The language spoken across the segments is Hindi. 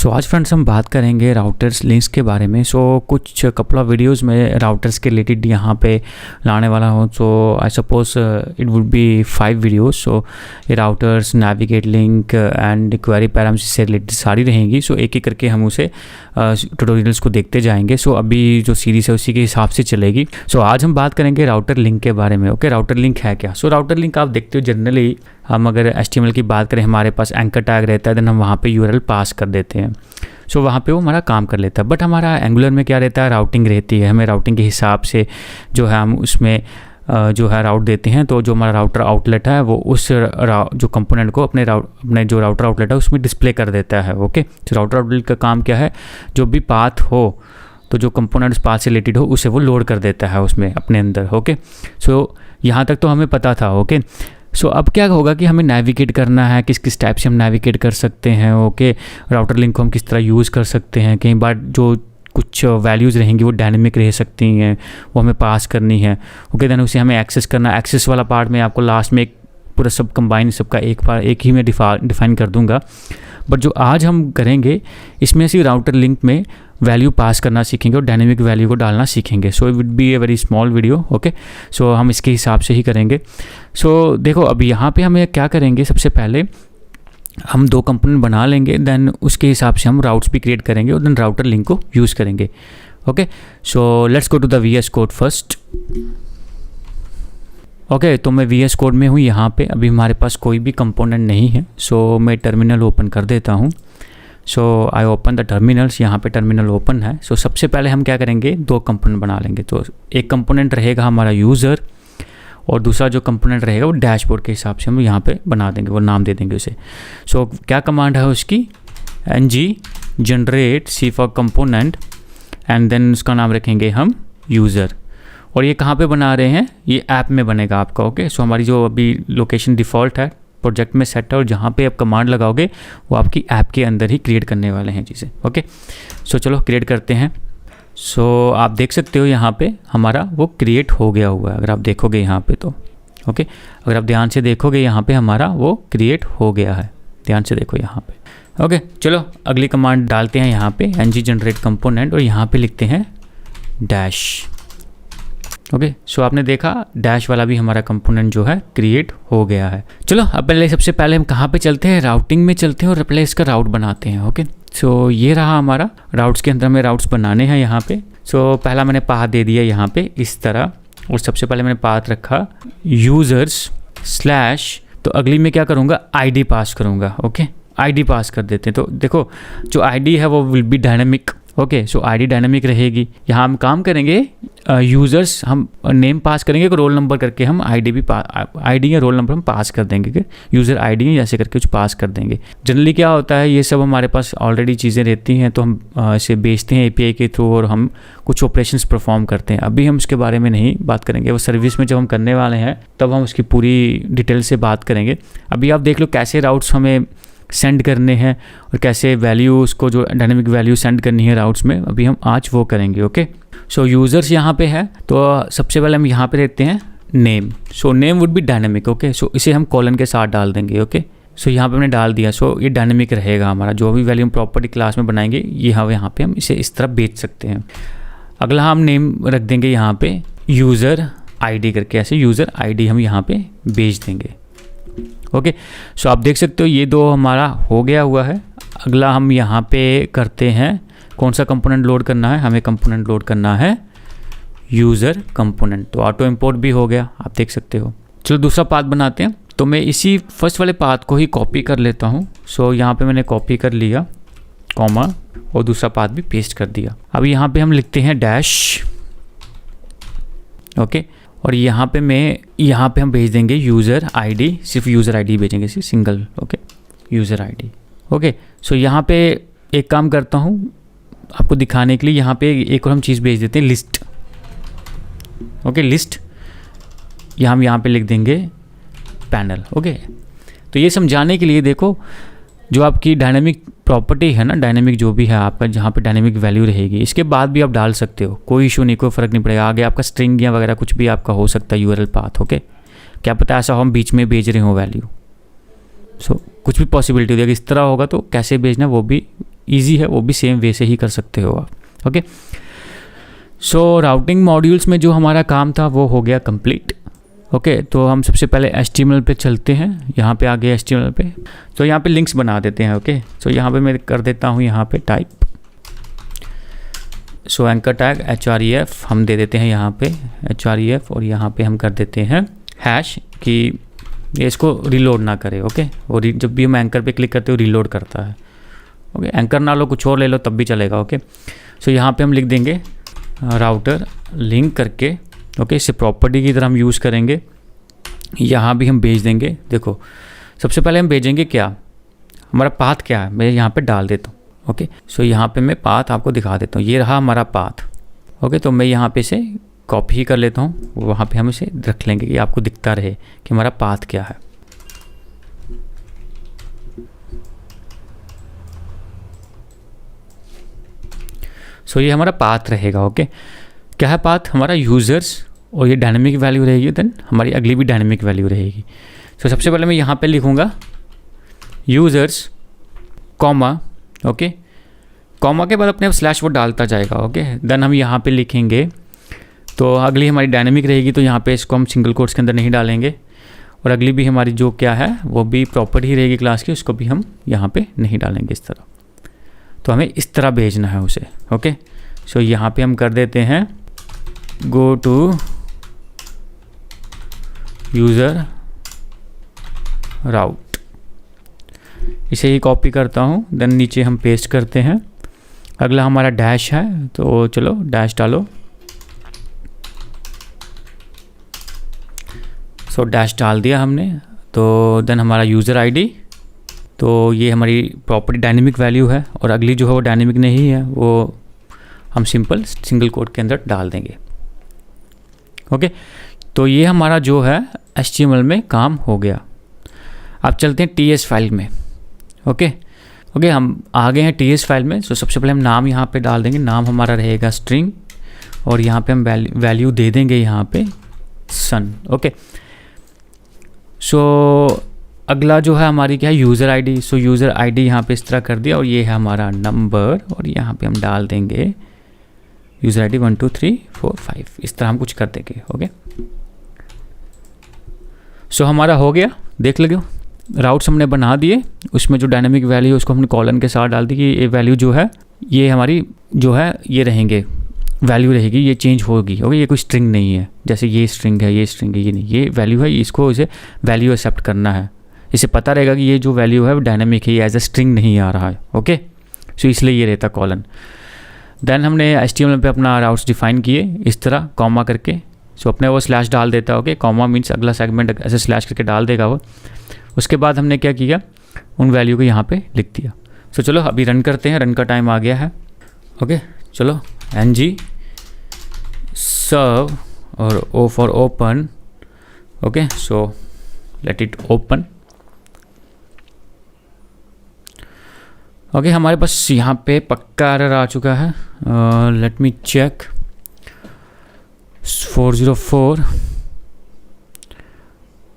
सो आज फ्रेंड्स हम बात करेंगे राउटर्स लिंक्स के बारे में। कुछ कपल ऑफ वीडियोस में राउटर्स के रिलेटेड यहाँ पे लाने वाला हूँ। I suppose it would be 5 videos. ये routers, navigate link and query parameters से रिलेटेड सारी रहेंगी। एक एक करके हम उसे ट्यूटोरियल्स को देखते जाएंगे। अभी जो सीरीज है उसी के हिसाब से चलेगी। आज हम बात करेंगे राउटर लिंक के बारे में। ओके, राउटर लिंक है क्या? राउटर लिंक आप देखते हो जनरली हम अगर HTML की बात करें, हमारे पास एंकर टैग रहता है, देन हम वहाँ पे URL पास कर देते हैं। वहाँ पे वो हमारा काम कर लेता है। बट हमारा एंगुलर में क्या रहता है, राउटिंग रहती है। हमें राउटिंग के हिसाब से जो है हम उसमें जो है राउट देते हैं। तो जो हमारा राउटर आउटलेट है वो उस जो कंपोनेंट को अपने जो राउटर आउटलेट है उसमें डिस्प्ले कर देता है। ओके, तो राउटर आउटलेट का काम क्या है, जो भी पाथ हो, तो जो कंपोनेंट उस पाथ से रिलेटेड हो उसे वो लोड कर देता है उसमें अपने अंदर। ओके, यहाँ तक तो हमें पता था। ओके, अब क्या होगा कि हमें नेविगेट करना है, किस किस टाइप से हम नेविगेट कर सकते हैं। ओके, राउटर लिंक को हम किस तरह यूज़ कर सकते हैं। कई बार जो कुछ वैल्यूज़ रहेंगी वो डायनेमिक रह सकती हैं, वो हमें पास करनी है। ओके, देन उसे हमें एक्सेस करना। एक्सेस वाला पार्ट में आपको लास्ट में एक पूरा सब कंबाइन सबका एक ही में डिफाइन कर दूंगा। बट जो आज हम करेंगे इसमें से राउटर लिंक में वैल्यू पास करना सीखेंगे और डायनेमिक वैल्यू को डालना सीखेंगे। It would B a very small video. Okay, हम इसके हिसाब से ही करेंगे। देखो अब यहाँ पे हमें क्या करेंगे, सबसे पहले हम 2 कंपोनेंट बना लेंगे, देन उसके हिसाब से हम राउट्स भी क्रिएट करेंगे और देन राउटर लिंक को यूज़ करेंगे। Okay, let's go to the VS code first. Okay, तो मैं VS कोड में हूँ। यहाँ पे अभी हमारे पास कोई भी कंपोनेंट नहीं है। मैं टर्मिनल ओपन कर देता हूँ। I open the terminals. यहाँ पे टर्मिनल ओपन है। सबसे पहले हम क्या करेंगे, 2 कंपोनेंट बना लेंगे। एक कंपोनेंट रहेगा हमारा यूज़र और दूसरा जो कंपोनेंट रहेगा वो डैशबोर्ड के हिसाब से हम यहाँ पे बना देंगे, वो नाम दे देंगे उसे। क्या कमांड है उसकी, ng generate C for component and then उसका नाम रखेंगे हम यूज़र। और ये कहाँ पे बना रहे हैं, ये ऐप में बनेगा आपका। ओके, हमारी जो अभी लोकेशन डिफ़ॉल्ट है प्रोजेक्ट में सेट है, और जहाँ पे आप कमांड लगाओगे वो आपकी ऐप के अंदर ही क्रिएट करने वाले हैं चीज़ें। ओके, चलो क्रिएट करते हैं। आप देख सकते हो यहाँ पे हमारा वो क्रिएट हो गया हुआ है, अगर आप देखोगे यहाँ पे तो। ओके, अगर आप ध्यान से देखोगे यहाँ पे हमारा वो क्रिएट हो गया है, ध्यान से देखो यहाँ पे। ओके, चलो अगली कमांड डालते हैं यहाँ पे, ng जनरेट कंपोनेंट, और यहाँ पे लिखते हैं डैश। ओके, आपने देखा डैश वाला भी हमारा कंपोनेंट जो है क्रिएट हो गया है। चलो अब सबसे पहले हम कहाँ पे चलते हैं, राउटिंग में चलते हैं और पहले इसका राउट बनाते हैं। ओके, ये रहा हमारा राउट्स के अंदर में राउट्स बनाने हैं यहाँ पे। पहला मैंने पाथ दे दिया यहाँ पे इस तरह, और सबसे पहले मैंने पाथ रखा यूजर्स स्लैश, तो अगली में क्या करूँगा, ID पास करूँगा। ओके, ID पास कर देते हैं। तो देखो जो ID है वो will be dynamic. Okay, ID dynamic रहेगी। यहाँ हम काम करेंगे यूज़र्स, हम नेम पास करेंगे, रोल नंबर करके हम ID या रोल नंबर हम पास कर देंगे कि यूज़र ID है ऐसे करके कुछ पास कर देंगे। जनरली क्या होता है, ये सब हमारे पास ऑलरेडी चीज़ें रहती हैं, तो हम इसे बेचते हैं API के थ्रू और हम कुछ ऑपरेशंस परफॉर्म करते हैं। अभी हम उसके बारे में नहीं बात करेंगे, वो सर्विस में जब हम करने वाले हैं तब हम उसकी पूरी डिटेल से बात करेंगे। अभी आप देख लो कैसे राउट्स हमें सेंड करने हैं और कैसे वैल्यू उसको जो डायनेमिक वैल्यू सेंड करनी है राउट्स में, अभी हम आज वो करेंगे। ओके, यूज़र्स यहाँ पे है, तो सबसे पहले हम यहाँ पे देते हैं name. Name would be dynamic. Okay, इसे हम कॉलन के साथ डाल देंगे। ओके, यहाँ पे हमने डाल दिया। ये डायनेमिक रहेगा हमारा, जो भी वैल्यू हम प्रॉपर्टी क्लास में बनाएंगे यहाँ पे हम इसे इस तरह बेच सकते हैं। अगला हम नेम रख देंगे यहाँ पे यूज़र ID करके, ऐसे यूज़र ID हम यहाँ पे बेच देंगे। ओके, आप देख सकते हो ये 2 हमारा हो गया हुआ है। अगला हम यहाँ पे करते हैं, कौन सा कंपोनेंट लोड करना है, हमें कंपोनेंट लोड करना है यूज़र कंपोनेंट। तो ऑटो इंपोर्ट भी हो गया, आप देख सकते हो। चलो दूसरा पाथ बनाते हैं। तो मैं इसी फर्स्ट वाले पाथ को ही कॉपी कर लेता हूँ। यहाँ पे मैंने कॉपी कर लिया, कॉमा, और दूसरा पाथ भी पेस्ट कर दिया। अब यहाँ पे हम लिखते हैं डैश। ओके, और यहाँ पे हम भेज देंगे यूज़र ID, सिर्फ यूज़र ID भेजेंगे, सिर्फ single. Okay, user ID। Okay, यहाँ पे एक काम करता हूँ आपको दिखाने के लिए, यहाँ पे एक और हम चीज़ भेज देते हैं, लिस्ट। ओके, लिस्ट हम यहाँ पे लिख देंगे पैनल। ओके, तो ये समझाने के लिए देखो, जो आपकी डायनेमिक प्रॉपर्टी है ना, डायनेमिक जो भी है आपका, जहाँ पे डायनेमिक वैल्यू रहेगी, इसके बाद भी आप डाल सकते हो, कोई इशू नहीं, कोई फ़र्क नहीं पड़ेगा। आगे आपका स्ट्रिंग या वगैरह कुछ भी आपका हो सकता है, URL पाथ। ओके, क्या पता ऐसा हो हम बीच में भेज रहे हो वैल्यू। कुछ भी पॉसिबिलिटी होगी। अगर इस तरह होगा तो कैसे भेजना वो भी ईजी है वो भी सेम वे से ही कर सकते हो आप। ओके, सो राउटिंग मॉड्यूल्स में जो हमारा काम था वो हो गया कंप्लीट। ओके, तो हम सबसे पहले HTML पे चलते हैं। यहाँ पे आ गए HTML पे, तो यहाँ पे लिंक्स बना देते हैं। ओके, सो यहाँ पे मैं कर देता हूँ यहाँ पे टाइप, सो एंकर टैग href हम दे देते हैं यहाँ पे href, और यहाँ पे हम कर देते हैं हैश कि ये इसको रिलोड ना करे। ओके, और जब भी हम एंकर पे क्लिक करते हो रिलोड करता है। ओके, एंकर ना लो, कुछ और ले लो तब भी चलेगा। ओके, सो यहाँ पे हम लिख देंगे राउटर लिंक करके। ओके, इसे प्रॉपर्टी की तरह हम यूज़ करेंगे। यहाँ भी हम भेज देंगे। देखो, सबसे पहले हम भेजेंगे क्या, हमारा पाथ क्या है, मैं यहाँ पे डाल देता हूँ। ओके, सो यहाँ पे मैं पाथ आपको दिखा देता हूँ। ये रहा हमारा पाथ। ओके, तो मैं यहाँ पे इसे कॉपी ही कर लेता हूँ, वहाँ पे हम इसे रख लेंगे कि आपको दिखता रहे कि हमारा पाथ क्या है। सो ये हमारा पाथ रहेगा। ओके, क्या है पाथ, हमारा यूज़र्स, और ये डायनेमिक वैल्यू रहेगी, देन हमारी अगली भी डायनेमिक वैल्यू रहेगी। सो सबसे पहले मैं यहाँ पे लिखूँगा यूज़र्स कॉमा। ओके, कॉमा के बाद अपने आप स्लैश वो डालता जाएगा। ओके, देन हम यहाँ पे लिखेंगे, तो अगली हमारी डायनेमिक रहेगी, तो यहाँ पे इसको हम सिंगल कोट्स के अंदर नहीं डालेंगे, और अगली भी हमारी जो क्या है वो भी प्रॉपर्टी ही रहेगी क्लास की, उसको भी हम यहाँ पे नहीं डालेंगे इस तरह। तो हमें इस तरह भेजना है उसे। ओके, सो यहाँ पे हम कर देते हैं गो टू यूज़र राउट, इसे ही कॉपी करता हूँ, देन नीचे हम पेस्ट करते हैं। अगला हमारा डैश है, तो चलो डैश डालो। सो डैश डाल दिया हमने, तो देन हमारा यूज़र आईडी, तो ये हमारी प्रॉपर्टी डायनेमिक वैल्यू है, और अगली जो है वो डायनेमिक नहीं है, वो हम सिंपल सिंगल कोट के अंदर डाल देंगे। ओके, तो ये हमारा जो है HTML में काम हो गया। अब चलते हैं TS फाइल में। ओके, हम आ गए हैं TS फाइल में। सो सबसे पहले हम नाम यहाँ पे डाल देंगे, नाम हमारा रहेगा स्ट्रिंग, और यहाँ पे हम वैल्यू दे देंगे यहाँ पे सन। ओके, सो अगला जो है हमारी क्या है, यूज़र आईडी। सो यूज़र आईडी यहाँ पे इस तरह कर दिया, और ये है हमारा नंबर, और यहाँ पे हम डाल देंगे यूज़र आईडी 1 2 3 4 5, इस तरह हम कुछ कर देंगे। ओके, सो हमारा हो गया, देख लो राउट्स हमने बना दिए, उसमें जो डायनेमिक वैल्यू है उसको हमने कॉलन के साथ डाल दी कि ये वैल्यू जो है ये हमारी जो है ये रहेंगे, वैल्यू रहेगी, ये चेंज होगी। ओके, ये कोई स्ट्रिंग नहीं है, जैसे ये स्ट्रिंग है, ये स्ट्रिंग है, ये नहीं, ये वैल्यू है, इसको इसे वैल्यू एक्सेप्ट करना है। इसे पता रहेगा कि ये जो वैल्यू है वो डायनेमिक है, ये एज ए स्ट्रिंग नहीं आ रहा है। ओके, सो इसलिए ये रहता कॉलन। देन हमने HTML पे अपना राउट्स डिफाइन किए इस तरह कॉमा करके। सो अपने वो स्लैश डाल देता है। ओके, कॉमा मीन्स अगला सेगमेंट ऐसे स्लैश करके डाल देगा वो। उसके बाद हमने क्या किया, उन वैल्यू को यहाँ पे लिख दिया। सो चलो अभी रन करते हैं, रन का टाइम आ गया है। ओके, चलो ng serve और O for open। Okay, so let it open. Okay, हमारे पास यहाँ पे पक्का एरर आ चुका है। Let me check 404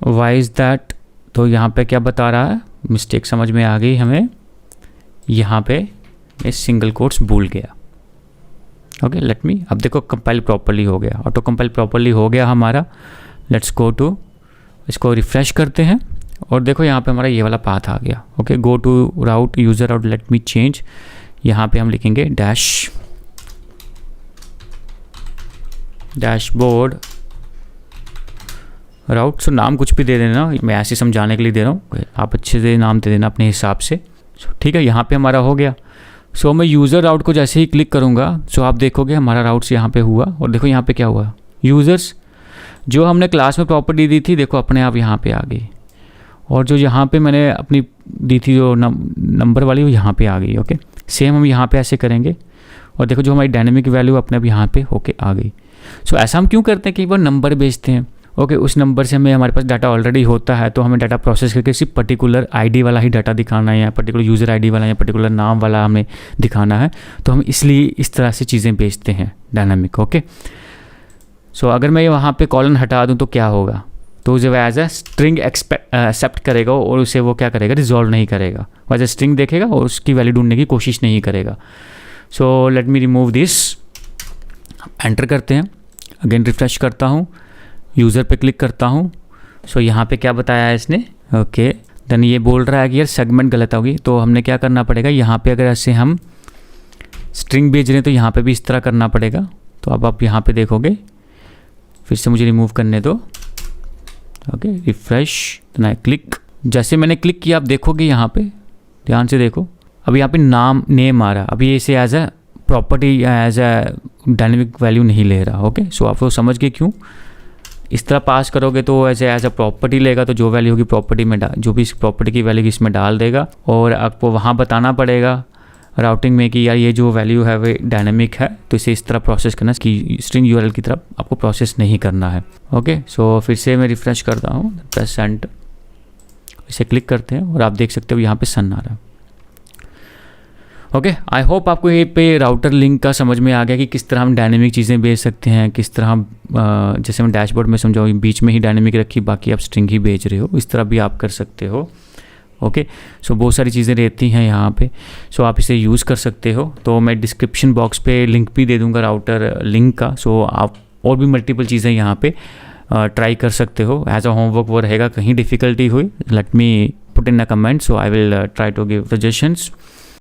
why is that. तो यहाँ पे क्या बता रहा है, मिस्टेक समझ में आ गई हमें, यहाँ पे ये सिंगल कोट्स भूल गया। ओके, लेट मी, अब देखो कंपाइल प्रॉपर्ली हो गया, ऑटो कंपाइल प्रॉपर्ली हो गया हमारा। लेट्स गो टू, इसको रिफ्रेश करते हैं, और देखो यहाँ पे हमारा ये वाला पाथ आ गया। Okay, go to route user route, let me change. यहाँ पे हम लिखेंगे डैशबोर्ड राउट। सो नाम कुछ भी दे देना, मैं ऐसे समझाने के लिए दे रहा हूँ, आप अच्छे से नाम दे देना अपने हिसाब से। ठीक है, यहाँ पे हमारा हो गया। सो मैं यूज़र राउट को जैसे ही क्लिक करूँगा, सो आप देखोगे हमारा राउट्स यहाँ पे हुआ, और देखो यहाँ पे क्या हुआ, यूज़र्स जो हमने क्लास में प्रॉपर्टी दी थी देखो अपने आप यहाँ पे आ गई, और जो यहाँ पे मैंने अपनी दी थी जो नंबर वाली वो यहाँ पे आ गई। ओके, सेम हम यहाँ पे ऐसे करेंगे, और देखो जो हमारी डायनेमिक वैल्यू अपने आप यहाँ पे होके आ गई। सो ऐसा हम क्यों करते हैं कि वो नंबर भेजते हैं। ओके, उस नंबर से हमें, हमारे पास डाटा ऑलरेडी होता है, तो हमें डाटा प्रोसेस करके सिर्फ पर्टिकुलर आईडी वाला ही डाटा दिखाना है, या पर्टिकुलर यूज़र आईडी वाला या पर्टिकुलर नाम वाला हमें दिखाना है, तो हम इसलिए इस तरह से चीज़ें भेजते हैं डायनामिक। ओके, सो अगर मैं वहाँ पे कॉलन हटा दूँ तो क्या होगा, तो जब एज अ स्ट्रिंग एक्सेप्ट करेगा और उसे वो क्या करेगा, रिजॉल्व नहीं करेगा, वो एज अ स्ट्रिंग देखेगा और उसकी वैल्यू ढूंढने की कोशिश नहीं करेगा। So let me remove this, enter करते हैं, अगेन रिफ्रेश करता हूँ, यूज़र पे क्लिक करता हूँ। सो यहाँ पे क्या बताया है इसने, ओके देन ये बोल रहा है कि यार सेगमेंट गलत होगी, तो हमने क्या करना पड़ेगा, यहाँ पे अगर ऐसे हम स्ट्रिंग भेज रहे हैं तो यहाँ पे भी इस तरह करना पड़ेगा। तो अब आप यहाँ पे देखोगे, फिर से मुझे रिमूव करने दो, okay refresh, then I click. जैसे मैंने क्लिक किया आप देखोगे यहाँ पे, ध्यान से देखो, अब यहाँ पे नेम आ रहा, अभी इसे एज अ प्रॉपर्टी या एज अ डायनेमिक वैल्यू नहीं ले रहा। ओके सो आप वो समझ गए क्यों, इस तरह पास करोगे तो एज अ प्रॉपर्टी लेगा, तो जो वैल्यू होगी प्रॉपर्टी में जो भी इस प्रॉपर्टी की वैल्यू इसमें डाल देगा, और आपको वहाँ बताना पड़ेगा राउटिंग में कि यार ये जो वैल्यू है वो डायनेमिक है, तो इसे इस तरह प्रोसेस करना कि स्ट्रिंग यूआरएल की तरफ आपको प्रोसेस नहीं करना है। ओके सो फिर से मैं रिफ्रेश करता हूँ, प्रेस एंटर, इसे क्लिक करते हैं और आप देख सकते हो यहाँ पे सन आ रहा है। ओके आई होप आपको ये पे राउटर लिंक का समझ में आ गया कि किस तरह हम डायनेमिक चीज़ें भेज सकते हैं, किस तरह हम जैसे मैं डैशबोर्ड में समझाऊँ बीच में ही डायनेमिक रखी, बाकी आप स्ट्रिंग ही भेज रहे हो, इस तरह भी आप कर सकते हो। ओके सो बहुत सारी चीज़ें रहती हैं यहाँ पे, सो आप इसे यूज़ कर सकते हो। तो मैं डिस्क्रिप्शन बॉक्स पे लिंक भी दे दूँगा राउटर लिंक का, सो आप और भी मल्टीपल चीज़ें यहाँ पे ट्राई कर सकते हो। एज अ होमवर्क वो रहेगा, कहीं डिफ़िकल्टी हुई let me put in a comment, so I will try to give suggestions.